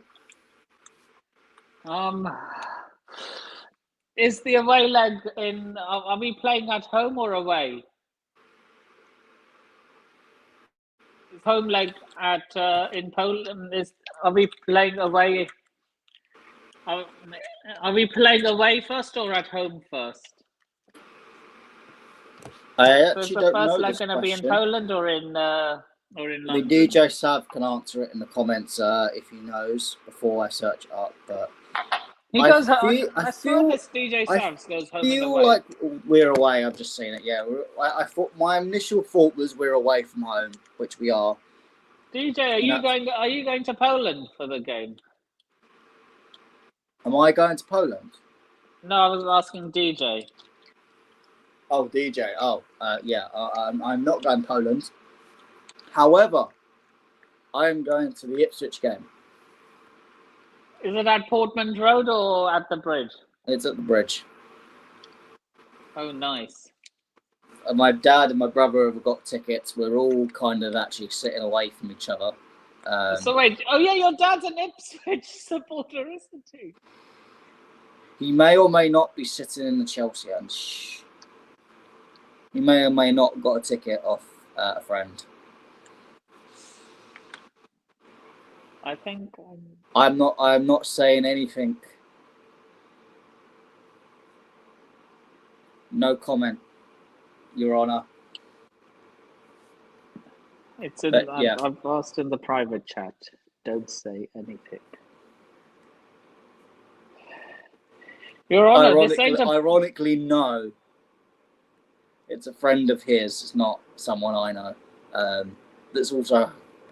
Is the away leg in? Are we playing at home or away? Is home leg at in Poland? Are we playing away? Are we playing away first or at home first? I So is actually the don't first know leg this going to be in question. Poland or in London? DJ Sav can answer it in the comments if he knows before I search it up. But He I goes. I I swear feel this DJ Savs goes home and feel away. like we're away. I've just seen it. Yeah, I thought my initial thought was we're away from home, which we are. DJ, are you going? Are you going to Poland for the game? Am I going to Poland? No, I was asking DJ. Oh, DJ. Oh, yeah. I'm not going to Poland. However, I am going to the Ipswich game. Is it at Portman Road or at the bridge? It's at the bridge. Oh, nice. My dad and my brother have got tickets. We're all kind of actually sitting away from each other. So wait, oh yeah, your dad's an Ipswich supporter, isn't he? He may or may not be sitting in the Chelsea end. He may or may not have got a ticket off a friend. I think I'm not saying anything. No comment, Your Honour. it's in. Yeah. I've asked in the private chat. Don't say anything. Your Honour, ironically, no. It's a friend of his. It's not someone I know. That's also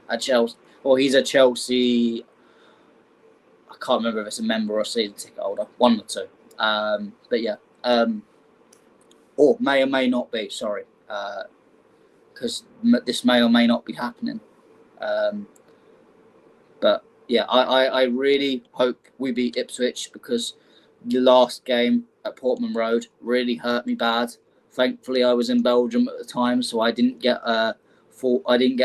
a Chelsea. Or he's a Chelsea. I can't remember if it's a member or a season ticket holder. One or two. But yeah. Or may or may not be. Sorry. Because this may or may not be happening. But yeah, I really hope we beat Ipswich because the last game at Portman Road really hurt me bad. Thankfully, I was in Belgium at the time, so I didn't get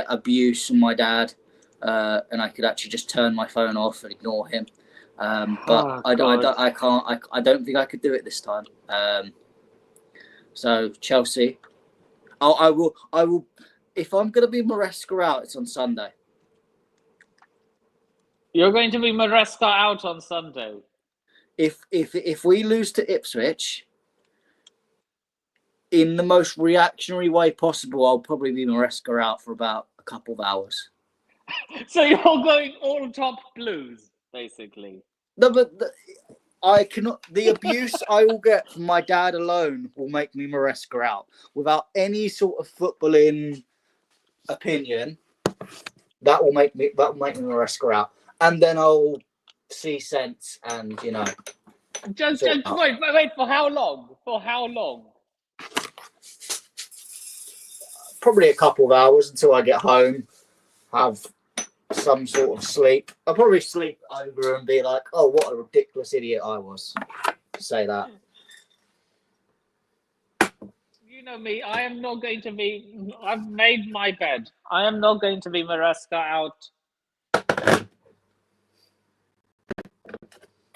abuse from my dad, and I could actually just turn my phone off and ignore him. But I don't think I could do it this time. So Chelsea, I will. If I'm going to be Maresca out, it's on Sunday. You're going to be Maresca out on Sunday. If we lose to Ipswich, in the most reactionary way possible, I'll probably be Maresca out for about a couple of hours. So you're going all top blues, basically. No, but I cannot. The abuse I will get from my dad alone will make me Maresca out. Without any sort of footballing opinion, that will make me Maresca out, and then I'll see sense and Just wait. For how long? For how long? Probably a couple of hours until I get home, have some sort of sleep. I'll probably sleep over and be like, oh, what a ridiculous idiot I was to say that. You know me, I am not going to be. I've made my bed. I am not going to be Maresca out.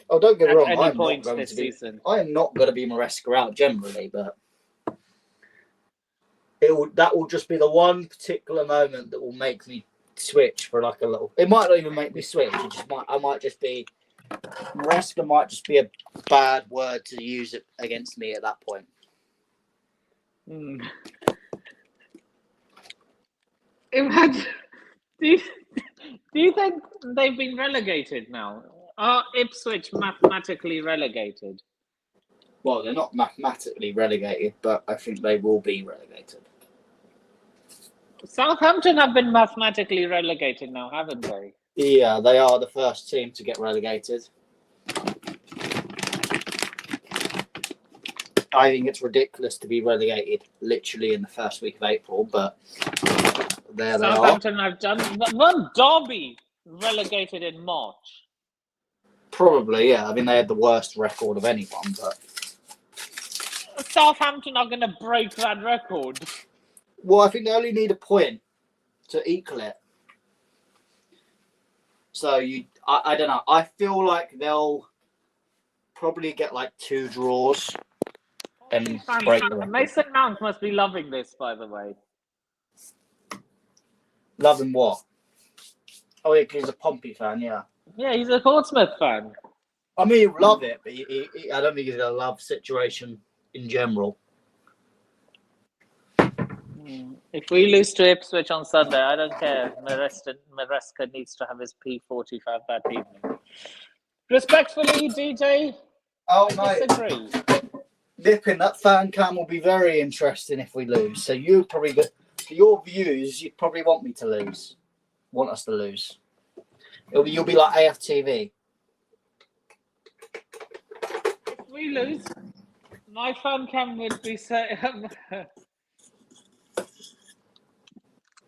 Oh, don't get me wrong. Any point this season. I am not going to be Maresca out generally, but that will just be the one particular moment that will make me switch for like a little. It might not even make me switch. I might just be. Maresca might just be a bad word to use it against me at that point. Imagine. Do you think they've been relegated now? Are Ipswich mathematically relegated? Well, they're not mathematically relegated, but I think they will be relegated. Southampton have been mathematically relegated now, haven't they? Yeah, they are the first team to get relegated. I think it's ridiculous to be relegated literally in the first week of April, but there they are. Southampton have done. One Derby relegated in March. Probably, yeah. I mean, they had the worst record of anyone, but Southampton are going to break that record. Well, I think they only need a point to equal it. So I don't know. I feel like they'll probably get like 2 draws and break the record. Mason Mount must be loving this, by the way. Loving what? Oh, yeah, because he's a Pompey fan, yeah. Yeah, he's a Portsmouth fan. I mean, he'll love it, but I don't think he's going to love situation in general. If we lose to Ipswich on Sunday, I don't care. Maresca needs to have his P45 that evening. Respectfully, DJ, Oh, I disagree. Nipping, that fan cam will be very interesting if we lose. So you probably, for your views, you'd probably want us to lose. You'll be like AFTV. If we lose, my fan cam would be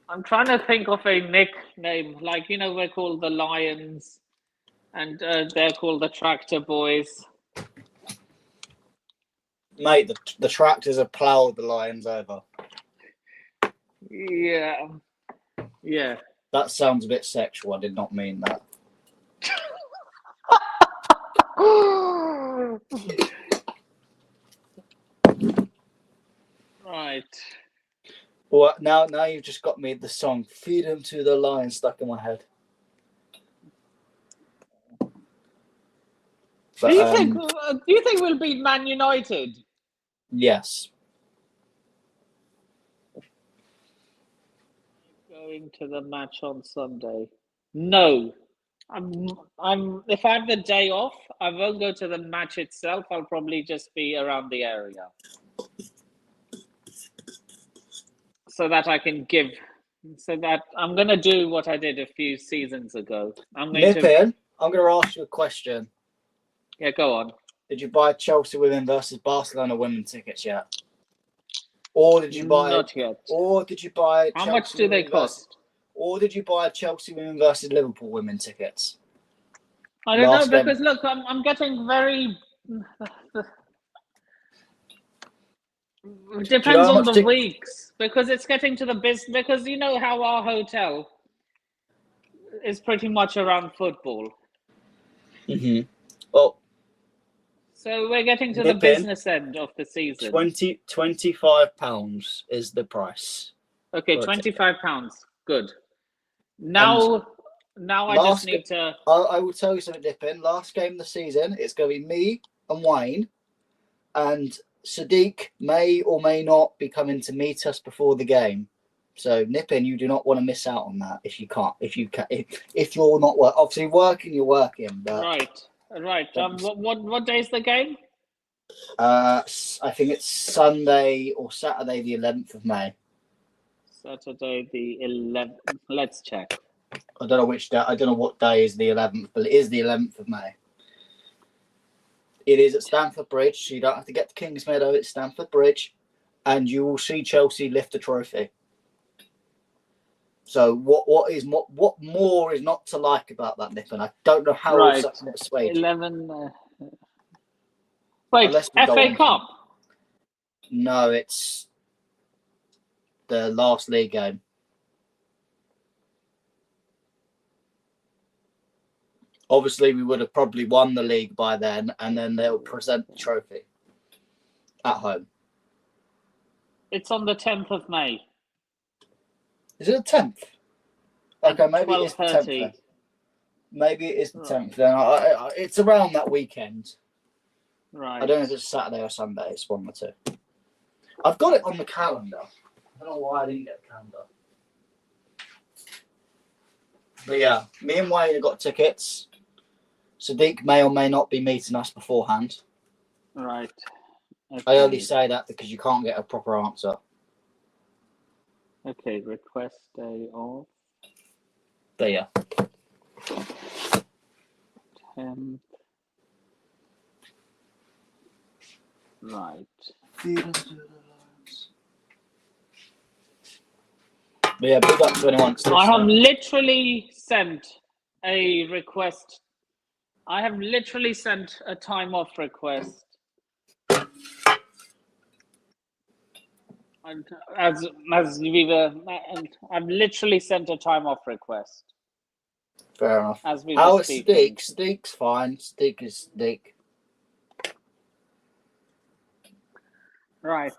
I'm trying to think of a nickname. Like, we're called the Lions and they're called the Tractor Boys. Mate, the tractors have ploughed the Lions over. Yeah. Yeah. That sounds a bit sexual. I did not mean that. Right. Well, now you've just got me the song "Feed 'Em to the Lion" stuck in my head. But, do you think we'll beat Man United? Yes. Going to the match on Sunday? No. If I have the day off, I won't go to the match itself. I'll probably just be around the area. So that I can I'm going to do what I did a few seasons ago. I'm going to ask you a question. Yeah, go on. Did you buy Chelsea women versus Barcelona women tickets yet? Or did you buy? Not yet. Or did you buy? How much do they cost? Or did you buy Chelsea women versus Liverpool women tickets? I don't know, because look, I'm getting very. It depends on the weeks, because it's getting to the business. Because you know how our hotel is pretty much around football. Mm-hmm. Well, so we're getting to the business end of the season. £25 is the price. Okay, £25. Good. Now I just need to. I will tell you something, Dippin. Last game of the season, it's going to be me and Wayne, and Sadiq may or may not be coming to meet us before the game. So, Nippin, you do not want to miss out on that if you can't. If you're not obviously working, you're working. But right. What day is the game? I think it's Sunday or Saturday, the 11th of May. Saturday the 11th. Let's check. I don't know which day. I don't know what day is the 11th, but it is the 11th of May. It is at Stamford Bridge, so you don't have to get to Kingsmeadow. It's Stamford Bridge, and you will see Chelsea lift a trophy. So what more is not to like about that, Nippon? I don't know how it's such an persuade. 11. Wait, FA Cup? No, it's the last league game. Obviously, we would have probably won the league by then, and then they'll present the trophy at home. It's on the 10th of May. Is it the 10th? Okay, maybe it's the 10th then. Maybe it is the 10th then. It's around that weekend. Right. I don't know if it's Saturday or Sunday. It's one or two. I've got it on the calendar. I don't know why I didn't get the calendar. But yeah, me and Wayne have got tickets. Sadiq may or may not be meeting us beforehand. Right. Okay. I only say that because you can't get a proper answer. Okay, request day off. But yeah. 10th. Right. But yeah, big up to anyone. I have literally sent a request. I have literally sent a time off request. And as we were, and I've literally sent a time off request Fair enough. as we How were is speaking. Sadiq? Sadiq's fine. Sadiq is Sadiq. Right.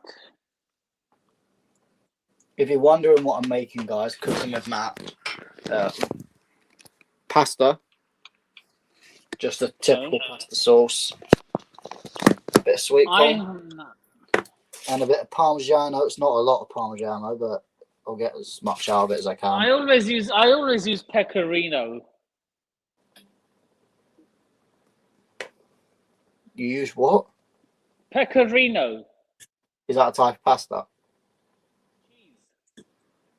If you're wondering what I'm making, guys, cooking with Matt, pasta, just a typical pasta sauce, a bit of sweet corn, and a bit of Parmigiano. It's not a lot of Parmigiano, but I'll get as much out of it as I can. I always use pecorino. You use what? Pecorino. Is that a type of pasta?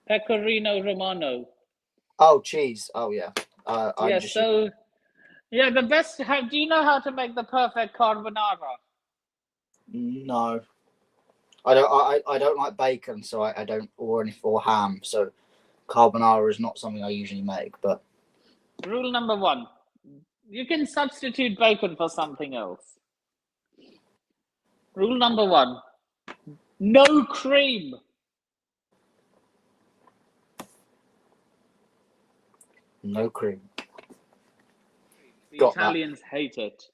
Pecorino Romano. Oh, cheese. Oh, yeah. The best. Do you know how to make the perfect carbonara? No, I don't like bacon, so I don't, or ham. So carbonara is not something I usually make. But rule number 1: you can substitute bacon for something else. Rule number 1: no cream. No cream. The Italians hate it.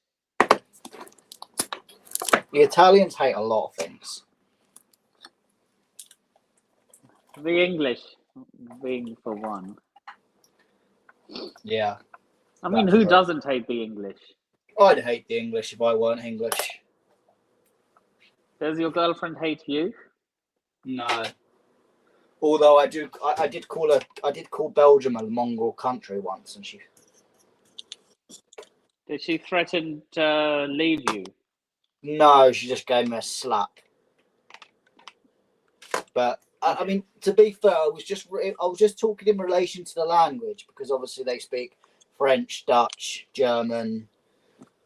The Italians hate a lot of things. The English, being for one. Yeah. I mean, who doesn't hate the English? I'd hate the English if I weren't English. Does your girlfriend hate you? No. Although I did call Belgium a mongrel country once, and she. Did she threaten to leave you? No, she just gave me a slap. But I mean, to be fair, I was just talking in relation to the language, because obviously they speak French, Dutch, German.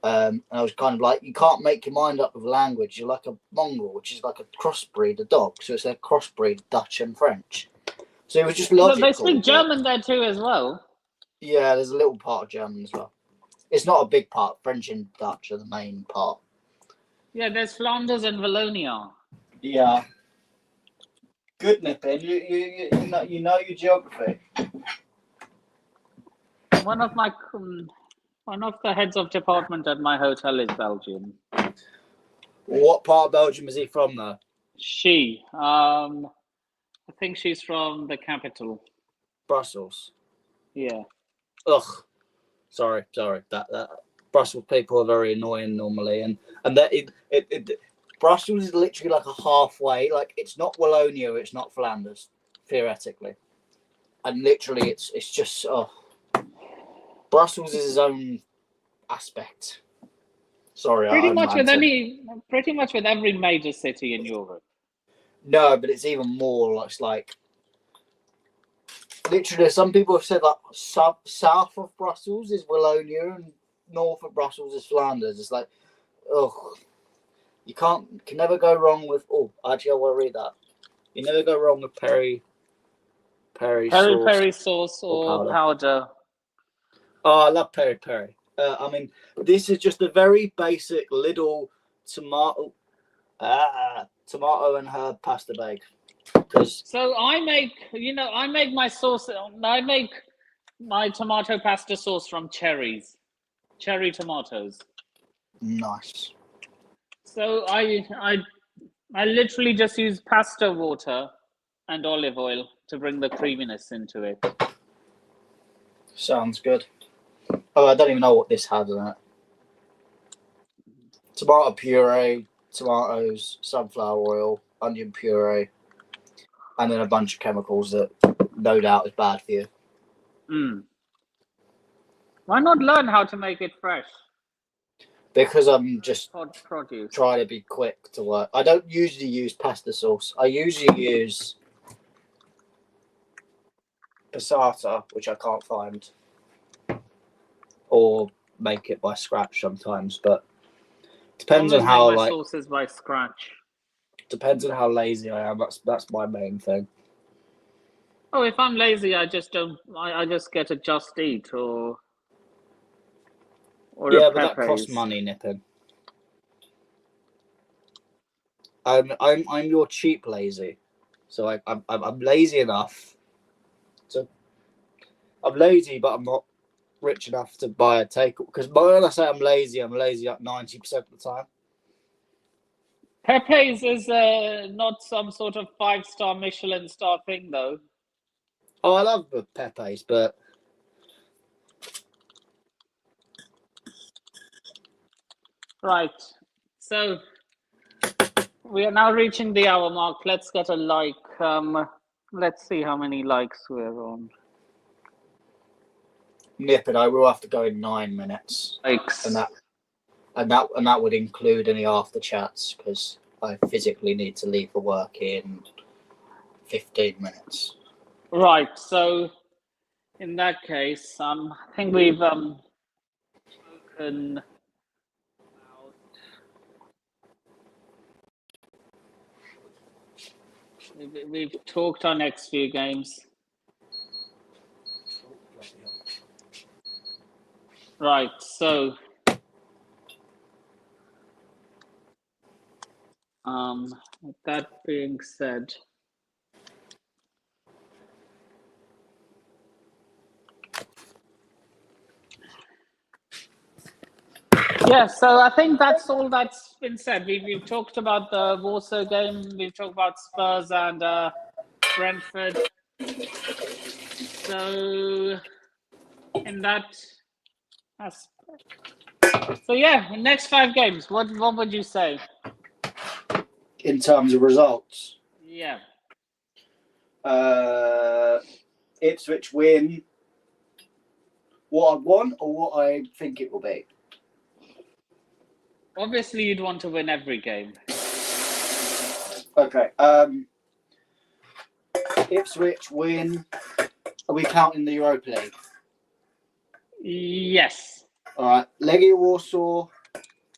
And I was kind of like, you can't make your mind up with language. You're like a mongrel, which is like a crossbreed, a dog. So it's a crossbreed, Dutch and French. So it was just logical. They speak German there too as well. Yeah, there's a little part of German as well. It's not a big part. French and Dutch are the main part. Yeah, there's Flanders and Wallonia. Yeah. Good, Nippin. You know your geography. One of the heads of department at my hotel is Belgian. What part of Belgium is he from, though? She. I think she's from the capital. Brussels. Yeah. Ugh. Sorry. That Brussels people are very annoying normally, and that Brussels is literally like a halfway. Like, it's not Wallonia, it's not Flanders, theoretically, and literally it's just Brussels is its own aspect. Sorry, pretty much with every major city in Europe. No, but it's even more. It's like literally, some people have said like south of Brussels is Wallonia and north of Brussels is Flanders. It's like, you can never go wrong with. Oh, actually, I want to read that. You never go wrong with peri sauce or powder. Oh, I love peri. I mean, this is just a very basic little tomato and herb pasta bake. So I make my sauce. I make my tomato pasta sauce from cherry tomatoes. Nice. So I literally just use pasta water and olive oil to bring the creaminess into it. Sounds good. Oh, I don't even know what this has in it. Tomato puree, tomatoes, sunflower oil, onion puree, and then a bunch of chemicals that no doubt is bad for you. Why not learn how to make it fresh? Because I'm just produce. Trying to be quick to work. I don't usually use pasta sauce. I usually use passata, which I can't find, or make it by scratch sometimes. But depends on how sauces by scratch. Depends on how lazy I am. That's my main thing. Oh, if I'm lazy, I just don't. I just get a Just Eat or yeah, but that costs money, Nippin. I'm your cheap lazy. So I'm lazy enough. I'm lazy, but I'm not rich enough to buy a takeaway. Because when I say I'm lazy like 90% of the time. Pepe's is not some sort of 5-star Michelin star thing, though. Oh, I love the Pepe's, but Right. So we are now reaching the hour mark. Let's get a like. Let's see how many likes we're on. Nip and I will have to go in 9 minutes, Likes. and that would include any after chats because I physically need to leave for work in 15 minutes. Right. So in that case, I think we've spoken about. We've talked our next few games. Right. So. With that being said, yeah, so I think that's all that's been said. We've talked about the Warsaw game, we've talked about Spurs and Brentford. So, in that aspect. So, yeah, next 5 games, what would you say? In terms of results? Yeah. Ipswich win what I want or what I think it will be? Obviously, you'd want to win every game. Okay. Ipswich win. Are we counting the Europa League? Yes. All right. Legia Warsaw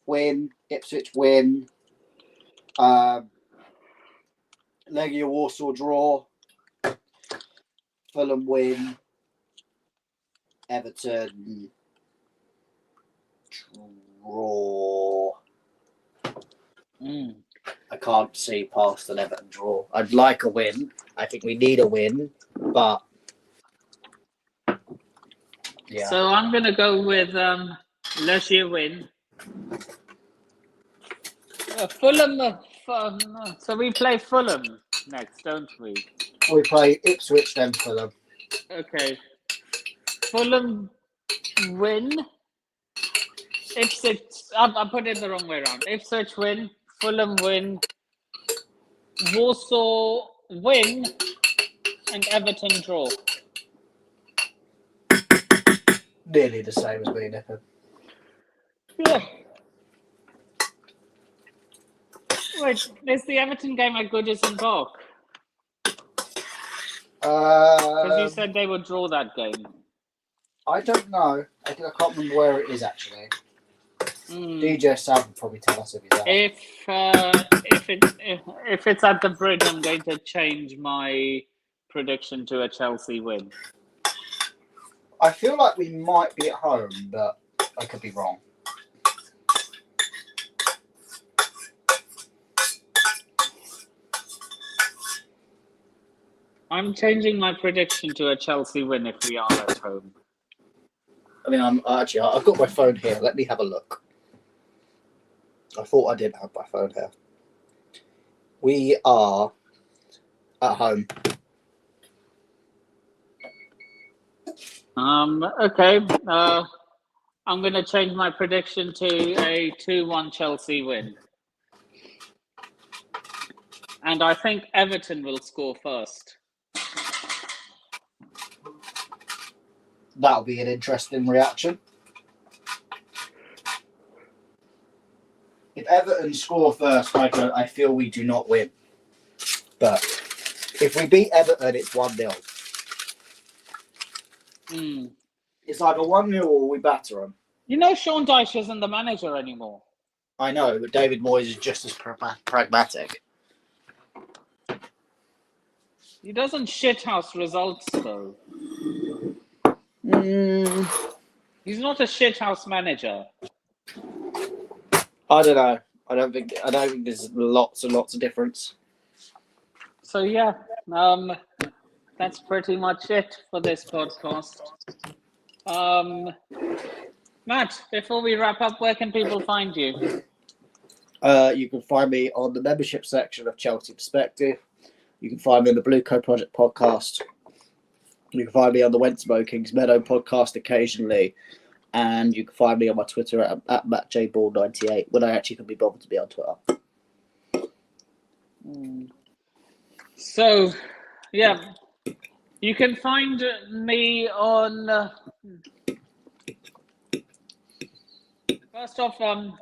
win. Ipswich win. Legia Warsaw draw. Fulham win. Everton draw. I can't see past an Everton draw. I'd like a win. I think we need a win, but yeah. So I'm going to go with Legia win. Fulham. So we play Fulham next, don't we? We play Ipswich then Fulham. Okay. Fulham win. Ipswich. I put it the wrong way around. Ipswich win. Fulham win. Warsaw win. And Everton draw. Nearly the same as me, Nippon. Yeah. Wait, is the Everton game at Goodison Park? Because you said they would draw that game. I don't know. I can't remember where it is actually. DJ Sam will probably tell us if he's out. If it's at the Bridge, I'm going to change my prediction to a Chelsea win. I feel like we might be at home, but I could be wrong. I'm changing my prediction to a Chelsea win if we are at home. I mean, I've got my phone here. Let me have a look. I thought I didn't have my phone here. We are at home. Okay. I'm going to change my prediction to a 2-1 Chelsea win. And I think Everton will score first. That'll be an interesting reaction. If Everton score first, I feel we do not win. But if we beat Everton, it's 1-0. It's either 1-0 or we batter them. You know, Sean Dyche isn't the manager anymore. I know, but David Moyes is just as pragmatic. He doesn't shithouse results, though. He's not a shithouse manager. I don't know. I don't think there's lots and lots of difference. So yeah, that's pretty much it for this podcast. Matt, before we wrap up, where can people find you? You can find me on the membership section of Chelsea Perspective. You can find me on the Blue Co Project podcast. You can find me on the Went Smoking's Meadow podcast occasionally. And you can find me on my Twitter at MattJBall98 when I actually can be bothered to be on Twitter. So, yeah, you can find me on... First off,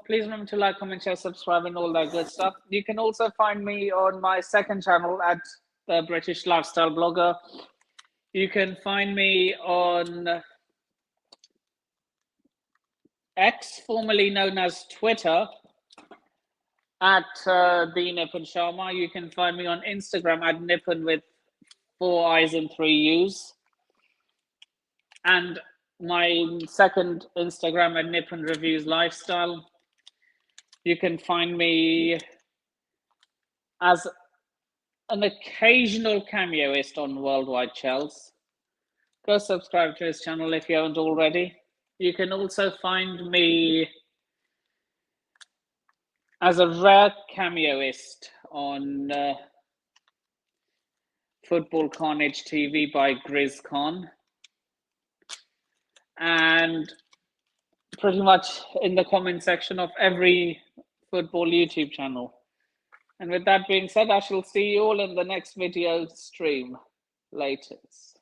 please remember to like, comment, share, subscribe, and all that good stuff. You can also find me on my second channel at the British Lifestyle Blogger. You can find me on X, formerly known as Twitter, at the Nippon Sharma. You can find me on Instagram at Nippon with 4 I's and 3 U's. And my second Instagram at Nippon Reviews Lifestyle. You can find me as an occasional cameoist on Worldwide Chels. Go subscribe to his channel if you haven't already. You can also find me as a rare cameoist on Football Carnage TV by Grizz Khan. And pretty much in the comment section of every football YouTube channel. And with that being said, I shall see you all in the next video stream. Laters.